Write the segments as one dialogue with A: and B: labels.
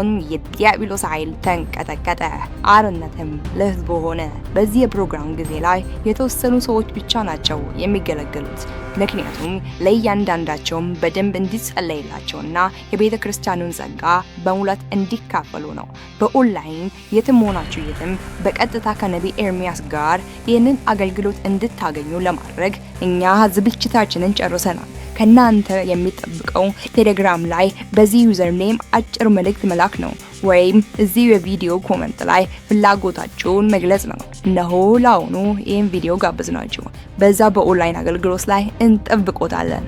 A: ሲሆን የዲያብሎስ ኃይል ተንቀጠቀጠ፣ አርነትም ለሕዝቡ ሆነ። በዚህ የፕሮግራም ጊዜ ላይ የተወሰኑ ሰዎች ብቻ ናቸው የሚገለገሉት። ምክንያቱም ለእያንዳንዳቸውም በደንብ እንዲጸለይላቸውና የቤተ ክርስቲያኑን ጸጋ በሙላት እንዲካፈሉ ነው። በኦንላይን የትም ሆናችሁ የትም በቀጥታ ከነቢይ ኤርሚያስ ጋር ይህንን አገልግሎት እንድታገኙ ለማድረግ እኛ ዝግጅታችንን ጨርሰናል። ከናንተ የሚጠብቀው ቴሌግራም ላይ በዚህ ዩዘርኔም አጭር መልእክት መላክ ነው፣ ወይም እዚህ የቪዲዮ ኮሜንት ላይ ፍላጎታችሁን መግለጽ ነው። እነሆ ለአሁኑ ይህን ቪዲዮ ጋብዝናችሁ በዛ በኦንላይን አገልግሎት ላይ እንጠብቆታለን።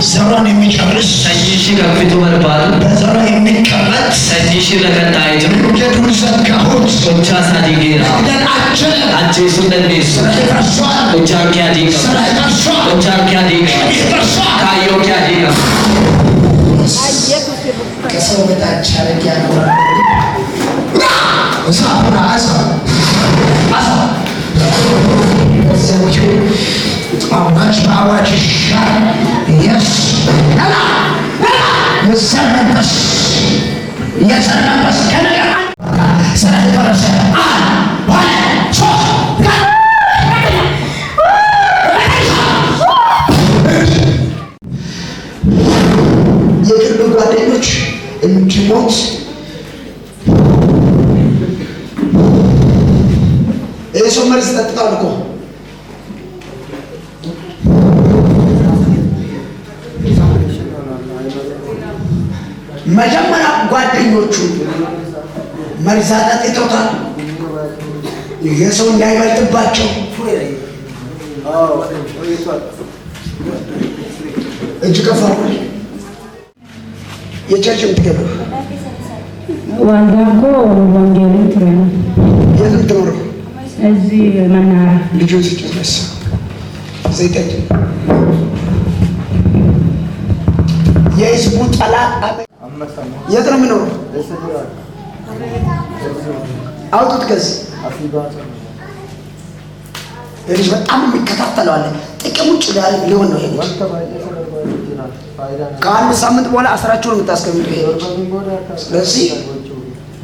B: ዘራን የሚጨርስ ሰይሺ ከፊቱ በርባል በዘራ የሚቀመጥ ሰይሺ ለከታይቱ ለዱር ዘጋሁት ሶቻ ሳዲጌራ ለአቸ አቸ ሱነኔስ ኦቻኪ አዲጋ ኦቻኪ አዲጋ ካዮ ካዲጋ ከሰው በታች አረግ ያኖራል አሳ ሰዎች አዋጅ በአዋጅ ይሻል የስ ነላ የሰረበስ ከነገር ስለተበረሰ ባለ የቅርብ ጓደኞች እንዲሞት የሰው መርዝ ጠጥቷል እኮ መጀመሪያ ጓደኞቹ መርዝ ጠጥተውታል። የሰው እንዳይበልጥባቸው እጅ ከፋው የቸርችም ትገባ
C: ዋንዳኮ ወንጌል ትረና
B: የትም ትኖር
C: እዚህ መናራ
B: ልጆች ሲጨርስ ዘይተት የህዝቡ ጠላት የት ነው የሚኖረው? አውጡት ከዚህ ልጅ በጣም የሚከታተለው አለ። ጥቅም ውጭ ጋር ሊሆን ነው። ይሄ ከአንድ ሳምንት በኋላ አስራችሁን የምታስቀምጡ ይሄ። ስለዚህ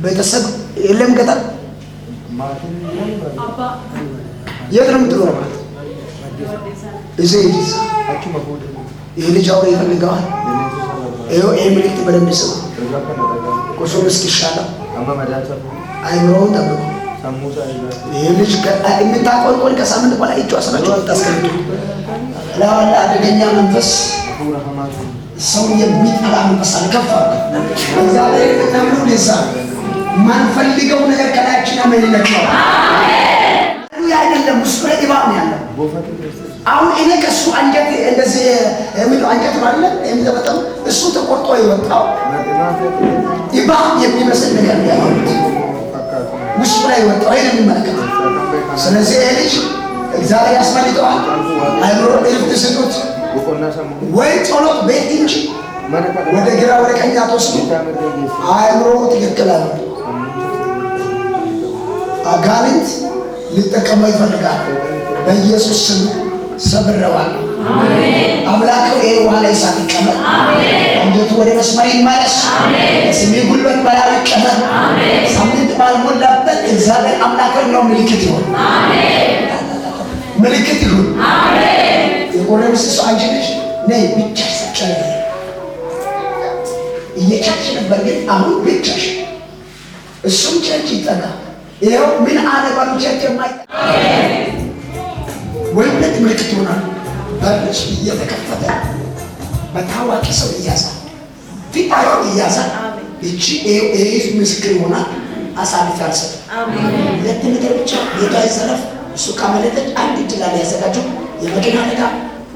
B: ቤተሰብ የለም ገጠር የት ነው የምትኖረው? እዚህ ይህ ልጅ አውሬ ይፈልገዋል። ይሄ ምልክት በደንብ ስማ። ቁስሉ እስኪሻለው አይምሮውን ጠብቁ። ይህ ልጅ የምታቆልቆል ከሳምንት በኋላ እጁ አስራችሁ ታስቀምጡ። ለዋላ አደገኛ መንፈስ ሰው የሚጠላ መንፈስ አልከፋ እግዚአብሔር ተምሩ ለዛ ማንፈልገው ነገር ከላያችን አመልነከው አይደለም። ውስጡ ላይ እባብ ነው ያለው። አሁን እኔ ከሱ አንጀት እንደዚህ የሚለው አንጀት ማለት የሚዘበጠው እሱ ተቆርጦ የወጣው እባብ የሚመስል ነገር ያለው ውስጡ ላይ ወጣው ይሄን የሚመለከተው። ስለዚህ ይሄ ልጅ እግዚአብሔር ያስመልጠዋል። አይምሮ እርፍት ስጡት። ወይ ጸሎት ቤት እንጂ ወደ ግራ ወደ ቀኝ አትወስዱ። አይምሮ ትክክል አለ። አጋንንት ሊጠቀመው ይፈልጋል። በኢየሱስ ስም ሰብረዋል። አሜን። አምላክ ይሄ ውሃ ላይ ሳትቀመጥ አንጀቱ ወደ መስመር ይመለስ። ስሜ ጉልበት በላዩ ይቀመጥ። ሳምንት ባልሞላበት እግዚአብሔር አምላክ ነው ምልክት ይሁን። አሜን። ምልክት ይሁን። አሜን። የጎረቤት ሰው አንቺ ልጅ ነይ ብቻሽ ሰጨለ እየቻች ነበር፣ ግን አሁን ብቻሽ እሱም ቸርች ይጠጋ። ይኸው ምን አለ ባሉ ቸርች የማይጠጋ ወይነት ምልክት ይሆናል። በርሽ እየተከፈተ በታዋቂ ሰው እያዛል ፊታዮ እያዛል። እቺ ይህ ምስክር ይሆናል። አሳልፍ ያልሰጥ ሁለት ነገር ብቻ ጌታ ይዘረፍ። እሱ ካመለጠች አንድ እድል ላይ ያዘጋጀው የመኪና አደጋ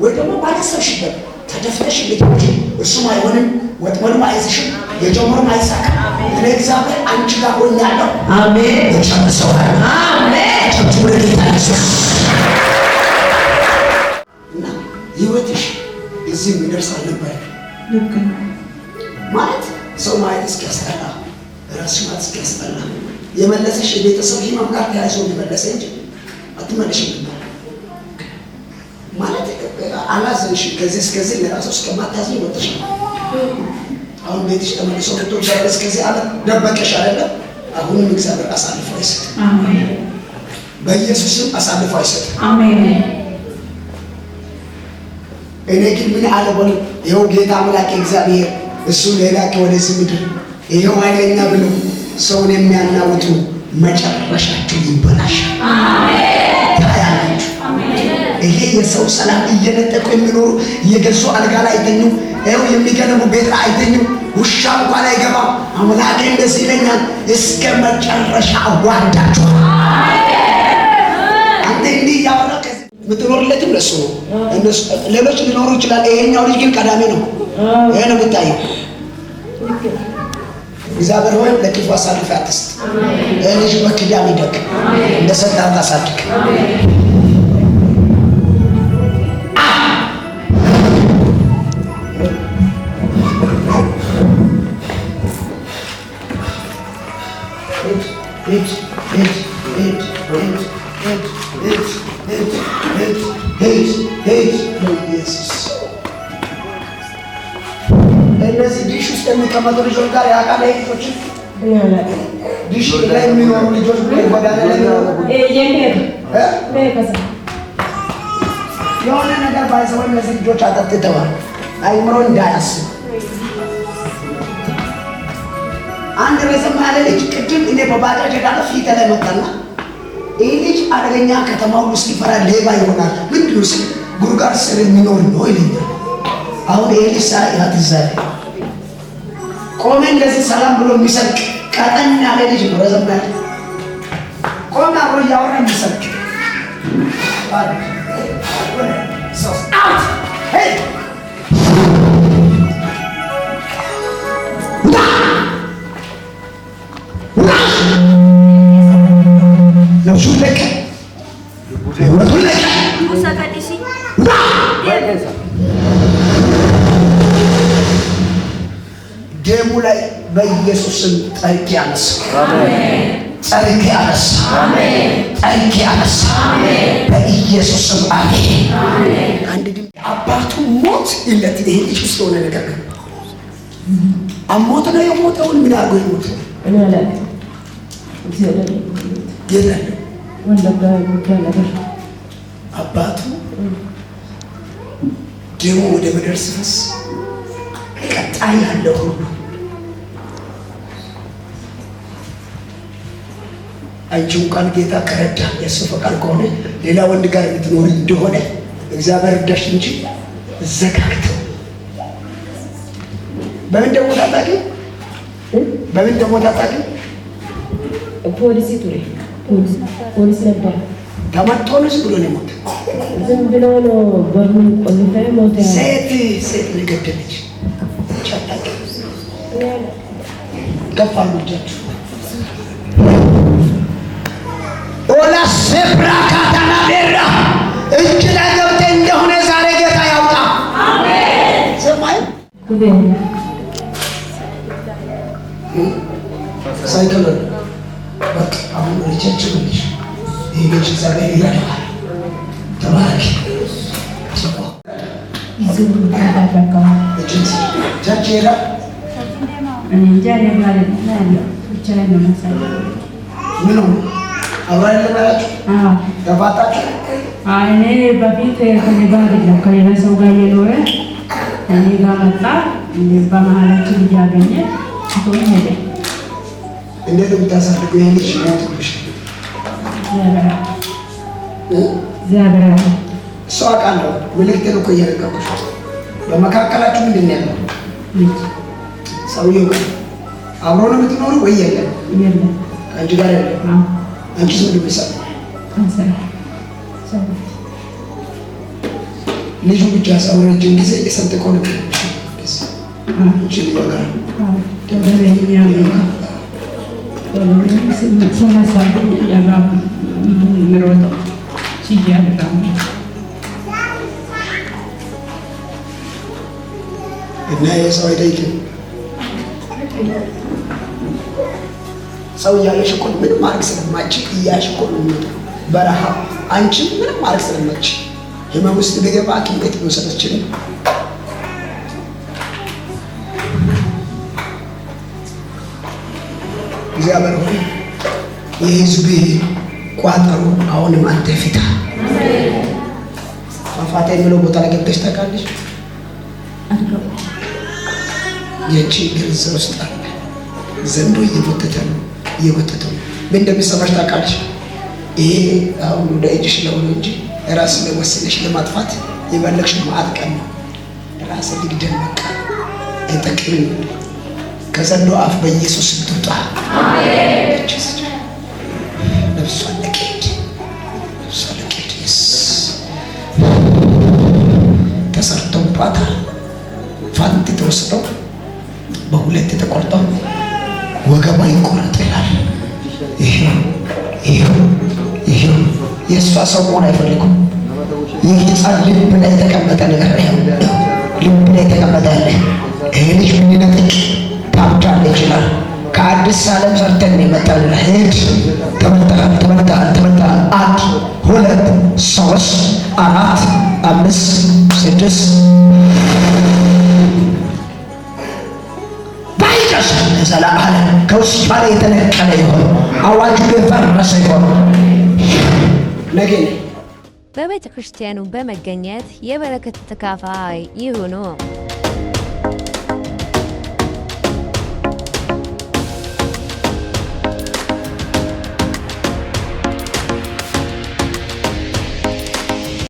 B: ወይ ደግሞ ባለሰብሽበት ተደፍተሽ ልትሞቺ እሱም አይሆንም። ወጥመዱም አይዝሽም። የጀመረም አይሳካም። እኔ እግዚአብሔር አንቺ ጋር ሆኛለሁ። አሜን። ተጨርሰዋል። አሜን። ተጨርሰው ለጌታ ኢየሱስ እና ህይወትሽ እዚህ የሚደርስ አልነበረም። ልክ ነው ማለት ሰው ማየት እስኪያስጠላ ራስሽ ማየት እስኪያስጠላ የመለሰሽ የቤተሰብ ህመም ጋር ተያይዞ የሚመለሰ እንጂ አትመለሽም ነበር ማለት አላዘንሽ ከዚህ እስከዚህ ለራሱ እስከማታዝኝ ወጥተሻል። አሁን ቤትሽ ተመልሶ ወጥቶ እስከዚህ አለ ደበቀሽ አይደለም። አሁንም እግዚአብሔር አሳልፎ አይሰጥ። አሜን። በኢየሱስም አሳልፎ አይሰጥ። አሜን። እኔ ግን ምን አለ ወል ይኸው ጌታ አምላክ እግዚአብሔር እሱ ሌላ ከወደዚህ ምድር ይኸው አይለኛ ብሎ ሰውን የሚያናውጡ መጨረሻቸው ይበላሻል። አሜን። ታያላችሁ። ይሄ የሰው ሰላም እየነጠቁ የሚኖሩ እየገዙ አልጋ ላይ አይተኙ፣ ይኸው የሚገነቡ ቤት ላይ አይተኙ፣ ውሻ እንኳን አይገባም። አምላኬ እንደዚህ ይለኛል፣ እስከ መጨረሻ አዋርዳችኋል። አንተ እንዲህ ያወራ የምትኖርለትም ለሱ ነው። እነሱ ሌሎች ሊኖሩ ይችላል። ይሄኛው ልጅ ግን ቀዳሚ ነው። ይሄ ነው የምታየው። እግዚአብሔር ሆይ ለክፉ አሳልፈህ አትስጥ። ይሄ ልጅ በኪዳን ይደግ፣ እንደ ሰጣህ ታሳድግ። እነዚህ ዲሽ ውስጥ የሚቀመጡ ልጆች ጋር ያቃለ ልጆችን ዲሽ ላይ የሚኖሩ ልጆች የሆነ ነገር ባይሰው እነዚህ ልጆች አጠጥተዋል። አይምሮ እንዳያስብ አንድ ረዘም ያለ ልጅ ቅድም እኔ በባጃጅ ሄዳለሁ ፊት ላይ መጣና ይህ ልጅ አደገኛ ከተማ ውስጥ ሊፈራ ሌባ ይሆናል። ምንድን ነው ስል ጉድጓድ ስር የሚኖር ነው ይለኛል። አሁን ይህ ልጅ ሳያት ይዛል ቆሜ እንደዚህ ሰላም ብሎ የሚሰብክ ቀጠን ያለ ልጅ ነው። ረዘም ያለ ቆሜ አብሮ እያወራ የሚሰብክ ደሙ ላይ በኢየሱስም ጠርቄ አነሳ። ጠርቄ አነሳ። ጠርቄ አነሳ። በኢየሱስም አሜን። አንድ ድምፅ አባቱ ሞት ይለት ይሄ ልጅ ውስጥ ሆነ ነገር ግን አሞት ነው የሞተውን ምን አድርጎ ይሞት የለም አባቱ ደሙ ወደ ምድር ሲፈስ ቀጣይ ያለው ሁሉ አንቺ እንኳን ጌታ ከረዳ የእሱ ፈቃድ ከሆነ ሌላ ወንድ ጋር የምትኖር እንደሆነ እግዚአብሔር እርዳሽ እንጂ ዘጋግተው በምን ደግሞ ታጣቂ በምን ደግሞ ታጣቂ
C: ፖሊስ ቱሬ ፖሊስ ነበር
B: ተመቶ ነው ብሎ ነው ሞት
C: ዝም ብሎ ነው በሩን ቆልፈው ሞተ።
B: ሴት ልገደለች ቻታቂ ገፋሉ እጃችሁ ኦላ ሰብራ ካታና ቤራ እጅ ላይ ገብተ እንደሆነ ዛሬ ጌታ ያውጣ። አሜን። ሰማይ ሳይክል በቃ አሁን ልጅ ይሄ ልጅ ዛሬ ይላል ተባረክ ቻቼራ
C: እንጀራ ማለት ነው ብቻ ነው መሰለኝ
B: ምን ነው አብራን ለማላችሁ ተፋታችሁ
C: እኔ በፊት ከኔ ጋር አይደለም ከሌላ ሰው ጋር እየኖረ እኔ ጋር መጣ በመሀላችን እያገኘ ቶሎ ሄደ።
B: እንዴት የምታሳድገው ይሄ ልጅ ነው ትንሽ
C: ዛብራ
B: እሷ አውቃለሁ። ምልክትን እኮ እየነገርኩሽ በመካከላችሁ ምንድን ነው ያለው? ሰውየው ጋር አብሮ ነው የምትኖሩ ወይ የለም?
C: የለም
B: አንቺ ጋር የለም። አንቺ ምንድን ነው የምትሰራው? ልጁ ብቻ ሰው ረጅም ጊዜ የሰንጥቆ ነው አንቺ ሊወጋ እና የሰው አይጠይቅም። ሰው እያየሽ እኮ ምንም ማድረግ ስለማችል እያየሽ እኮ ነው የሚመጣው በረሃ አንቺ ምንም ማድረግ ስለማችል ህመም ውስጥ ቢገባ ሐኪም ቤት መውሰድ አትችልም። እግዚአብሔር ሆይ የህዝብ ቋጠሮ አሁንም አንተ ፊታ ፋፋታ የሚለው ቦታ ላይ ገብተሽ ታውቃለሽ? የቺ ግርዝ ውስጥ አለ ዘንዶ እየጎተተ ነው። ምን እንደሚሰማሽ ታውቃለሽ? ይሄ አሁን ወደ እጅሽ ለሆነ እንጂ ራስ ለወሰነሽ ለማጥፋት የበለቅሽ ማዕት ቀን ነው። ራስ ልግደል በቃ አይጠቅም። ከዘንዶ አፍ በኢየሱስ ትውጣ። አሜን። ነፍሷን ለቀድ ተሰርቶባታል። ፋንት ተወስደው በሁለት ተቆርጠው ወገቧ ይቆረጥ ይላል። ይሄው የእሷ ሰው መሆን አይፈልጉም። ይህ ሕፃን ልብ ላይ የተቀመጠ ነገር ነው። ልብ ላይ የተቀመጠ ያለ ይሄ ልጅ ምንነጥቅ ታብዳለ ይችላል። ከአዲስ ዓለም ሰርተን የመጣን ሄድ ተመልጠሃል። 1 2 3 4 5 6 ባይደስ ለዘላለም ከውስጥ ላይ የተነቀለ ይሆን አዋጁ የፈረሰ ይሆን ነገ
D: በቤተ ክርስቲያኑ በመገኘት የበረከት ተካፋይ ይሁኑ።